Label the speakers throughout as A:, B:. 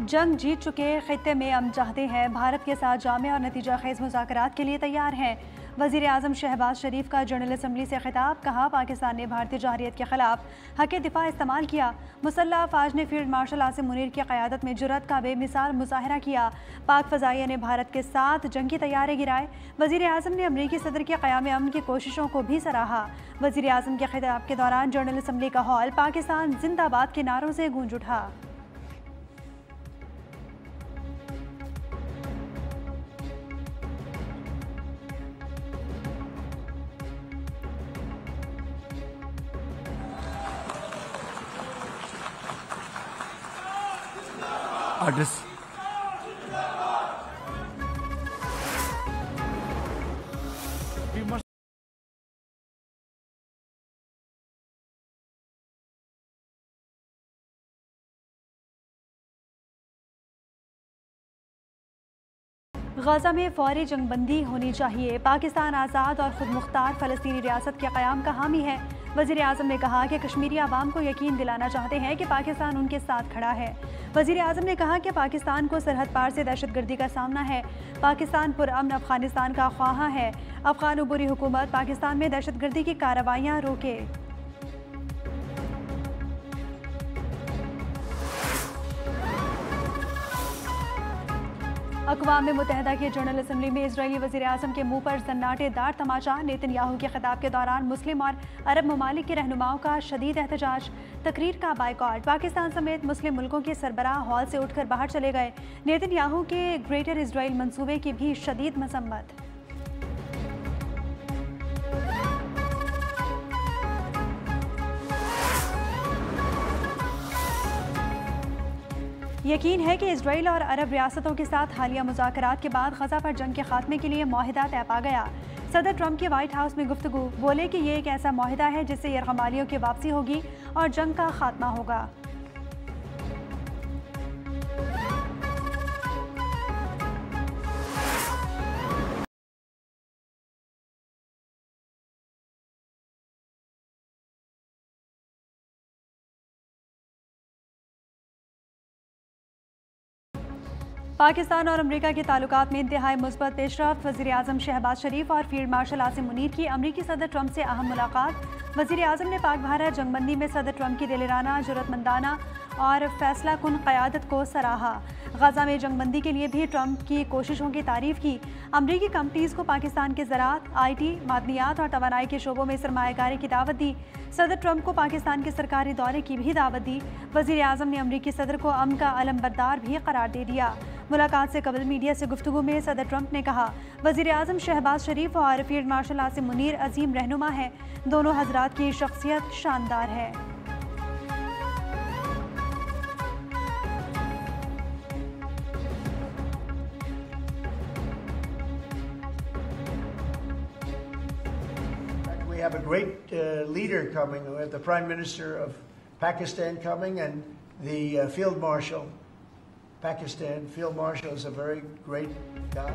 A: जंग जीत चुके खित्ते में अमन चाहते हैं, भारत के साथ जामे और नतीजा खेज मुज़ाकरात के लिए तैयार हैं। वज़ीर आज़म शहबाज शरीफ का जनरल असम्बली से खिताब, कहा पाकिस्तान ने भारतीय जहरियत के खिलाफ हक़ दिफा इस्तेमाल किया। मुसल्लह अफ़वाज ने फील्ड मार्शल आसिम मुनीर की क़यादत में जुर्रत का बेमिसाल मुज़ाहरा किया। पाक फ़ज़ाइया ने भारत के साथ जंगी तैयारे गिराए। वज़ीर आज़म ने अमरीकी सदर के क़याम अमन की कोशिशों को भी सराहा। वज़ीर आज़म के खिताब के दौरान जनरल असम्बली का हॉल पाकिस्तान जिंदाबाद के नारों से गूंज उठा।
B: एड्रेस
A: गजा में फौरी जंगबंदी होनी चाहिए। पाकिस्तान आज़ाद और खुद मुख्तार फ़लस्तीनी रियासत के क़याम का हामी है। वज़ीर आज़म ने कहा कि कश्मीरी आवाम को यकीन दिलाना चाहते हैं कि पाकिस्तान उनके साथ खड़ा है। वज़ीर आज़म ने कहा कि पाकिस्तान को सरहद पार से दहशतगर्दी का सामना है। पाकिस्तान पुरअमन अफ़गानिस्तान का ख्वाहा है। अफ़गान उबूरी हुकूमत पाकिस्तान में दहशतगर्दी की कार्रवाइयाँ रोके। अक़वाम मुत्तहिदा की जनरल असम्बली में इजरायली वज़ीर आज़म के मुँह पर सन्नाटेदार तमाचा। नेतन्याहू के खिताब के दौरान मुस्लिम और अरब ममालिक के रहनुमाओं का शदीद एहतजाज। तकरीर का बाइकॉट। पाकिस्तान समेत मुस्लिम मुल्कों के सरबराह हॉल से उठकर बाहर चले गए। नेतन्याहू के ग्रेटर इजराइल मंसूबे की भी शदीद मसम्मत। यकीन है कि इजराइल और अरब रियासतों के साथ हालिया मुज़ाकरात के बाद गजा पर जंग के खात्मे के लिए मुआहिदा तय पा गया। सदर ट्रंप की व्हाइट हाउस में गुफ्तगू, बोले कि ये एक ऐसा मुआहिदा है जिससे यरगमालियों की वापसी होगी और जंग का खात्मा होगा। पाकिस्तान और अमरीका के ताल्लुकात में इंतहाई मुस्बत पेशरफ्त। वज़ीर आज़म शहबाज शरीफ और फील्ड मार्शल आसिम मुनीर की अमरीकी सदर ट्रंप से अहम मुलाकात। वज़ीर आज़म ने पाक भारत जंगबंदी में सदर ट्रंप की दिलेराना, जुर्रतमंदाना और फैसला कुन क़यादत को सराहा। गजा में जंगबंदी के लिए भी ट्रंप की कोशिशों की तारीफ़ की। अमरीकी कंपनीज़ को पाकिस्तान के ज़राअत, IT, मादनियात और तवानाई के शोबों में सरमायाकारी की दावत दी। सदर ट्रंप को पाकिस्तान के सरकारी दौरे की भी दावत दी। वज़ीर आज़म ने अमरीकी सदर को अमन का अलमबरदार भी करार दे दिया। मुलाकात से कबल मीडिया से गुफ्तगू में सदर ट्रंप ने कहा, वज़ीर आज़म शहबाज शरीफ और फील्ड मार्शल आसिम मुनीर अजीम रहनुमा हैं। दोनों हजरात की शख्सियत शानदार है।
C: We have a great leader coming. We have the Prime Minister of Pakistan coming and the Field Marshal. Pakistan Field Marshal is a very great guy.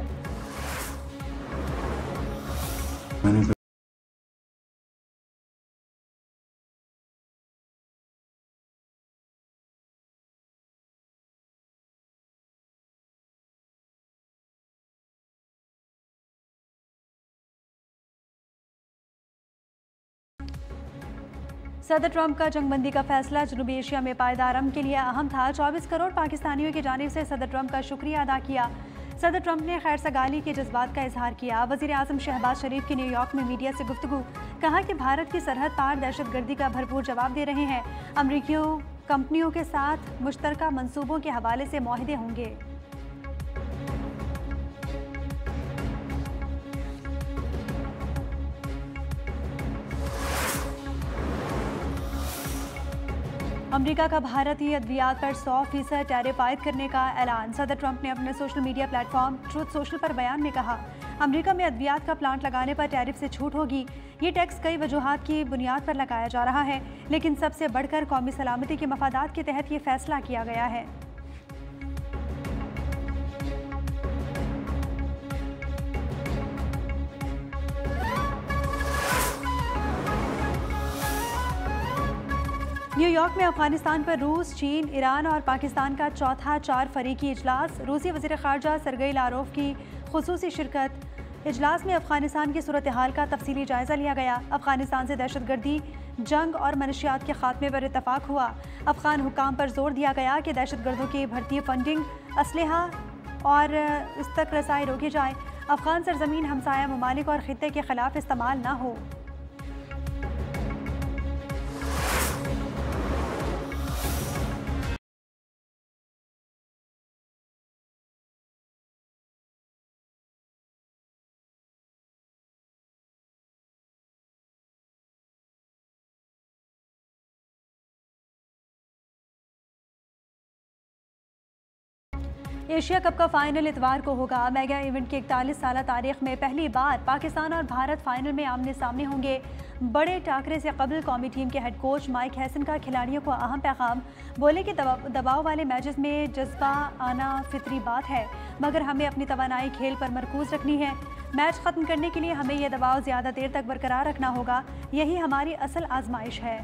A: सदर ट्रंप का जंगबंदी का फैसला जनूबी एशिया में पायदार अमन के लिए अहम था। 24 करोड़ पाकिस्तानियों की जानिब से सदर ट्रंप का शुक्रिया अदा किया। सदर ट्रंप ने खैर सगाली के जज्बात का इजहार किया। वज़ीर आज़म शहबाज शरीफ की न्यूयॉर्क में मीडिया से गुफ्तगू, कहा कि भारत की सरहद पार दहशतगर्दी का भरपूर जवाब दे रहे हैं। अमरीकी कंपनियों के साथ मुश्तरका मंसूबों के हवाले से मुआहिदे होंगे। अमरीका का भारतीय अद्वियात पर 100% टैरिफ आयद करने का ऐलान। सदर ट्रंप ने अपने social media platform truth social पर बयान में कहा, अमरीका में अद्वियात का प्लांट लगाने पर टैरिफ से छूट होगी। ये टैक्स कई वजूहात की बुनियाद पर लगाया जा रहा है, लेकिन सबसे बढ़कर कौमी सलामती के मफादात के तहत ये फैसला किया गया है। न्यूयॉर्क में अफगानिस्तान पर रूस, चीन, ईरान और पाकिस्तान का चौथा 4 फरीकी इजलास। रूसी वज़ीर ख़ारजा सरगई लारोव की खुसूसी शिरकत। इजलास में अफगानिस्तान की सूरत हाल का तफसीली जायज़ा लिया गया। अफगानिस्तान से दहशतगर्दी, जंग और मनशियात के खात्मे पर इतफाक हुआ। अफगान हुक्काम पर जोर दिया गया कि दहशतगर्दों की भर्ती, फंडिंग, असलहा और इस तक रसाई रोकी जाए। अफगान सरजमीन हमसाया ममालिक और खित्ते के खिलाफ इस्तेमाल न हो। एशिया कप का फाइनल इतवार को होगा। मेगा इवेंट की 41 साल तारीख में पहली बार पाकिस्तान और भारत फाइनल में आमने सामने होंगे। बड़े टाकरे से कबल कौमी टीम के हेड कोच माइक हैसन का खिलाड़ियों को अहम पैगाम। बोले कि दबाव वाले मैचेस में जज्बा आना फितरी बात है, मगर हमें अपनी तवानाई खेल पर मरकूज रखनी है। मैच ख़त्म करने के लिए हमें यह दबाव ज़्यादा देर तक बरकरार रखना होगा। यही हमारी असल आजमाइश है।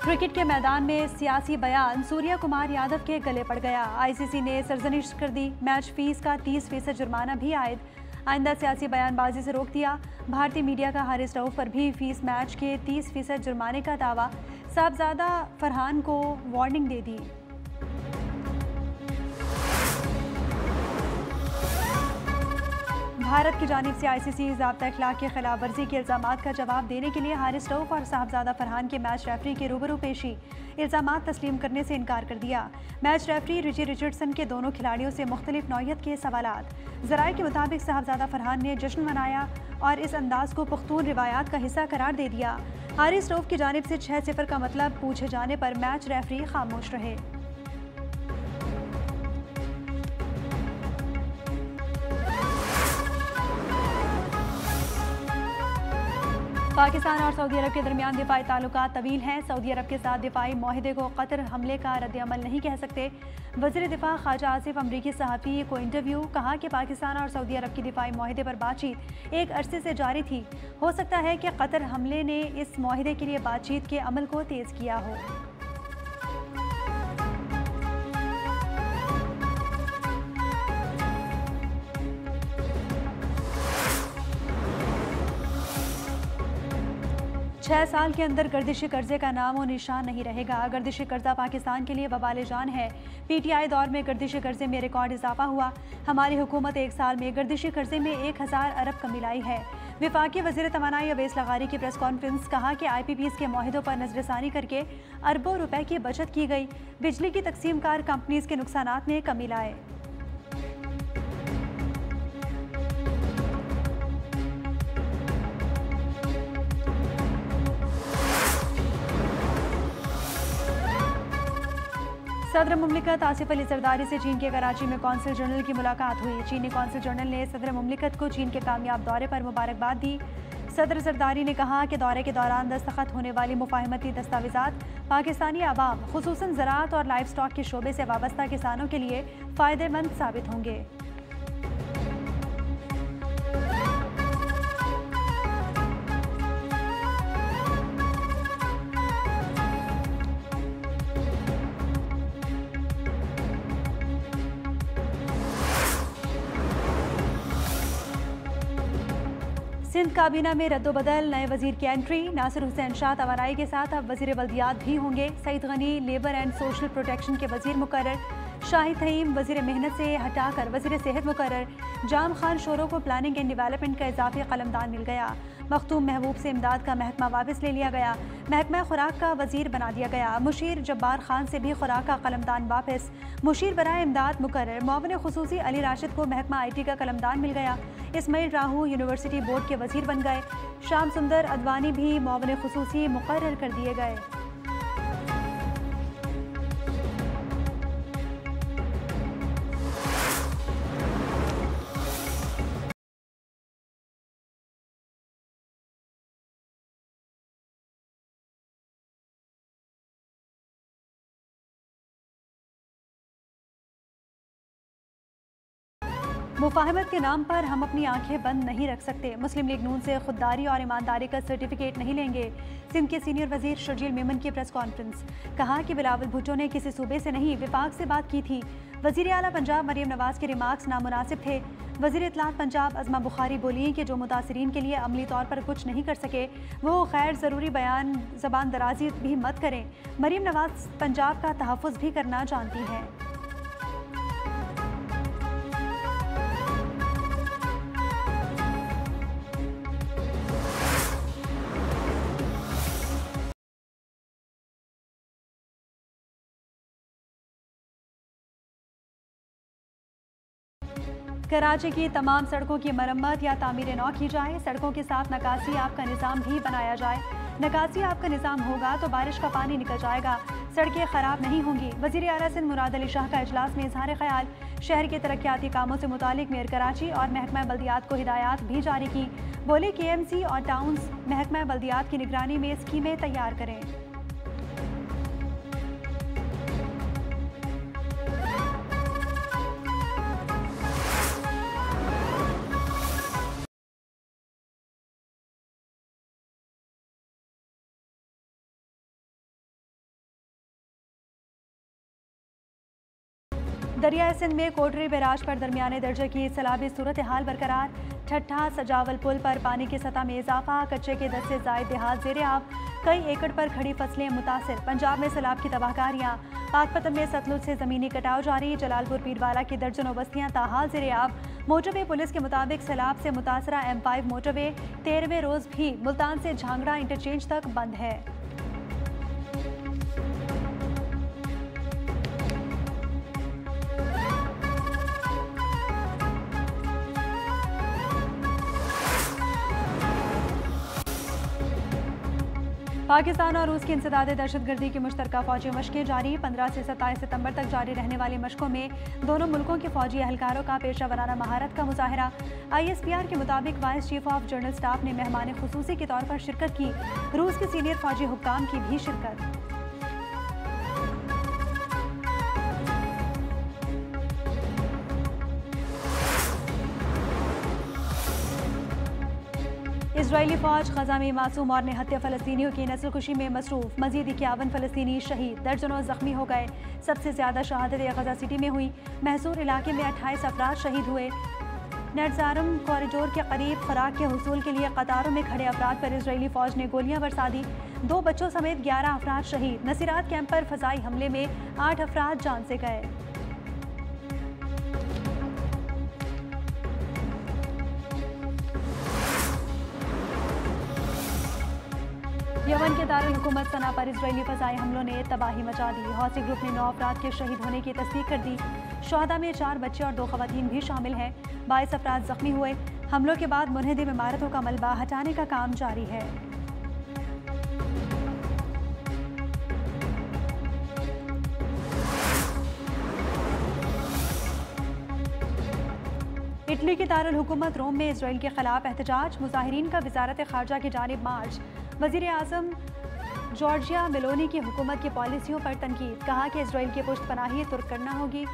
A: क्रिकेट के मैदान में सियासी बयान सूर्या कुमार यादव के गले पड़ गया। आईसीसी ने सरजनिश कर दी। मैच फीस का 30% जुर्माना भी आयद। आइंदा सियासी बयानबाजी से रोक दिया। भारतीय मीडिया का हारिस रऊफ पर भी फीस मैच के 30% जुर्माने का दावा। साहबजादा फरहान को वार्निंग दे दी। भारत की जानिब से आईसीसी ज़ाब्ता अखलाक की खिलाफ वर्जी के इल्ज़ामात का जवाब देने के लिए हारिस रऊफ और साहबजादा फरहान के मैच रेफरी के रूबरू पेशी। इल्ज़ामात तस्लीम करने से इनकार कर दिया। मैच रेफरी रिची रिचर्डसन के दोनों खिलाड़ियों से मुख्तलिफ नौयत के सवालात। ज़राए के मुताबिक साहबजादा फरहान ने जश्न मनाया और इस अंदाज को पुख्तून रिवायात का हिस्सा करार दे दिया। हारिस रऊफ की जानिब से 6-0 का मतलब पूछे जाने पर मैच रेफरी खामोश रहे। पाकिस्तान और सऊदी अरब के दरमियान दिफाई ताल्लुकात तवील हैं। सऊदी अरब के साथ दिफाई माहिदे को कतर हमले का रद्द-ए-अमल नहीं कह सकते। वज़ीर दिफा ख्वाजा आसिफ अमरीकी सहाफ़ी को इंटरव्यू। कहा कि पाकिस्तान और सऊदी अरब की दिफाई माहिदे पर बातचीत एक अरसे से जारी थी। हो सकता है कि कतर हमले ने इस माहिदे के लिए बातचीत के अमल को तेज़ किया हो। छह साल के अंदर गर्दिशी कर्जे का नाम और निशान नहीं रहेगा। गर्दिशी कर्जा पाकिस्तान के लिए वबाल जान है। पीटीआई दौर में गर्दिशी कर्जे में रिकॉर्ड इजाफा हुआ। हमारी हुकूमत एक साल में गर्दिशी कर्जे में 1000 अरब कमी लाई है। विफाकी वज़ीर तवानाई अवैस लगारी की प्रेस कॉन्फ्रेंस। कहा कि IPPs के माहिदों पर नजरसानी करके अरबों रुपए की बचत की गई। बिजली की तकसीम कार कंपनीज के नुकसानात में कमी लाए। सदर मुमलिकत आसिफ अली जरदारी से चीन के कराची में कौंसल जनरल की मुलाकात हुई। चीनी कौंसल जनरल ने सदर मुमलिकत को चीन के कामयाब दौरे पर मुबारकबाद दी। सदर जरदारी ने कहा कि दौरे के दौरान दस्तखत होने वाली मुफाहमती दस्तावेजात पाकिस्तानी आवाम खुसूसन ज़राअत और लाइफ स्टॉक के शोबे से वाबस्ता किसानों के लिए फ़ायदेमंद साबित होंगे। सिंध काबीना में रद्दोबदल, नए वजीर की एंट्री। नासिर हुसैन शाह तवानाई के साथ अब वजीर बल्दियात भी होंगे। Saeed Ghani labour and social protection के वजीर मुकर्रर। शाहिद तहीम वजीर मेहनत से हटाकर वजीर सेहत मुकर्रर। जाम खान शोरों को प्लानिंग एंड डेवलपमेंट का इजाफी कलमदान मिल गया। मखतूम महबूब से इमदाद का महकमा वापस ले लिया गया। महकमा खुराक का वजीर बना दिया गया। मुशीर जब्बार खान से भी खुराक का कलमदान वापस। मुशीर बराए इमदाद मुकर्रर। मुआविन खुसूसी अली राशिद को महकमा IT का कलमदान मिल गया। इस्माइल राहू यूनिवर्सिटी बोर्ड के वजीर बन गए। शाम सुंदर अदवानी भी मुआविन खुसूसी मुकर्रर कर दिए गए। मुफाहमत के नाम पर हम अपनी आंखें बंद नहीं रख सकते। मुस्लिम लीग नून से खुददारी और ईमानदारी का सर्टिफिकेट नहीं लेंगे। सिंध के सीनियर वजीर शर्जील मेमन की प्रेस कॉन्फ्रेंस। कहा कि बिलावल भुट्टो ने किसी सूबे से नहीं विफाक से बात की थी। वजीर आला पंजाब मरीम नवाज के रिमार्क्स नामुनासिब थे। वजीर इत्तलात पंजाब अज़मा बुखारी बोली कि जो मुतासरीन के लिए अमली तौर पर कुछ नहीं कर सके वो खैर ज़रूरी बयान ज़बान दराजी भी मत करें। मरीम नवाज पंजाब का तहफ़्फ़ुज़ भी करना जानती हैं। कराची की तमाम सड़कों की मरम्मत या तामीर नौ की जाए। सड़कों के साथ नकासी आब का निज़ाम भी बनाया जाए। नकासी आब का निज़ाम होगा तो बारिश का पानी निकल जाएगा, सड़कें ख़राब नहीं होंगी। वज़ीर आला सिंध मुराद अली शाह का इजलास में इजहार ख्याल। शहर के तरक्याती कामों से मुतालिक मेयर कराची और महकमा बल्दियात को हिदायत भी जारी की। बोले KMC और टाउन्स महकमा बल्दियात की निगरानी में स्कीमें तैयार करें। दरियाए सिंध में कोटरी बैराज पर दरमियाने दर्जे की सैलाबी सूरत हाल बरकरार। ठट्ठा सजावल पुल पर पानी की सतह में इजाफा। कच्चे के 10 से ज़ायद देहात ज़ेरे आब। कई एकड़ पर खड़ी फसलें मुतासिर। पंजाब में सैलाब की तबाहकारियाँ। पाकपतन में सतलुज से ज़मीनी कटाव जारी। जलालपुर पीरवाला की दर्जनों बस्तियाँ ताहाल ज़ेरे आब। मोटरवे पुलिस के मुताबिक सैलाब से मुतासरा M5 मोटरवे 13वें रोज़ भी मुल्तान से झांगड़ा इंटरचेंज तक बंद है। पाकिस्तान और रूस की इंसदाद दहशतगर्दी की मुश्तरका फौजी मशकें जारी। 15 से 27 सितंबर तक जारी रहने वाली मशकों में दोनों मुल्कों के फौजी एहलकारों का पेशा वराना महारत का मुजाहरा। ISPR के मुताबिक vice chief of general staff ने मेहमान खुसूसी के तौर पर शिरकत की। रूस के सीनियर फौजी हुक्काम की भी शिरकत। इजरायली फौज ग़ज़ा में मासूम और निहत्थे फ़लस्तीनियों की नस्लकुशी में मसरूफ़। मज़ीद 51 फ़लस्तीनी शहीद, दर्जनों ज़ख्मी हो गए। सबसे ज़्यादा शहादतें ग़ज़ा सिटी में हुई। महसूर इलाके में 28 अफराद शहीद हुए। नेटजारम कॉरिडोर के करीब खुराक के हुसूल के लिए कतारों में खड़े अफराद पर इजरायली फ़ौज ने गोलियां बरसा दी। 2 बच्चों समेत 11 अफराद शहीद। नसीरात कैंप पर फ़ज़ाई हमले में 8 अफराद जान से गए। यमन के दारुल हुकूमत सना पर इजरायली फ़ज़ाई हमलों ने तबाही मचा दी। हौसी ग्रुप ने 9 अफराद के शहीद होने की तस्दीक कर दी। शहदा में 4 बच्चे और 2 ख़वातीन भी शामिल हैं। 22 अफराद ज़ख्मी हुए। हमलों के बाद मुनहदिम इमारतों का मलबा हटाने का काम जारी है। इटली की दारुल हुकूमत रोम में इजराइल के खिलाफ एहतजाज। मुजाहिरीन का वजारत खारजा की जानिब मार्च। वज़ीर आज़म जॉर्जिया मेलोनी की हुकूमत की पॉलिसियों पर तनकीद। कहा कि इजराइल की पुश्तपनाही तुर्क करना होगी।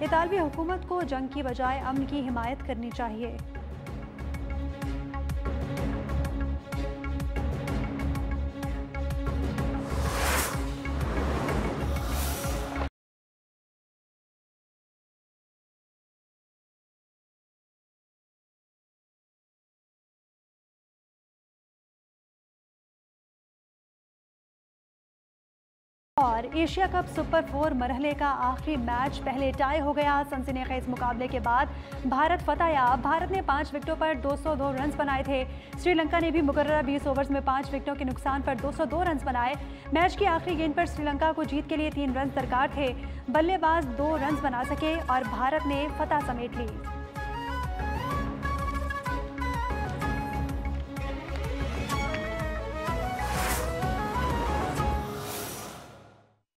A: इतालवी हुकूमत को जंग की बजाय अमन की हिमायत करनी चाहिए। और एशिया कप सुपर 4 मरहले का आखिरी मैच पहले टाई हो गया। सनसनीखेज मुकाबले के बाद भारत फतहयाब। भारत ने 5 विकेटों पर 202 रन बनाए थे। श्रीलंका ने भी मुकर्ररा 20 ओवर्स में 5 विकेटों के नुकसान पर 202 रन बनाए। मैच की आखिरी गेंद पर श्रीलंका को जीत के लिए 3 रन दरकार थे। बल्लेबाज 2 रन बना सके और भारत ने फतह समेट ली।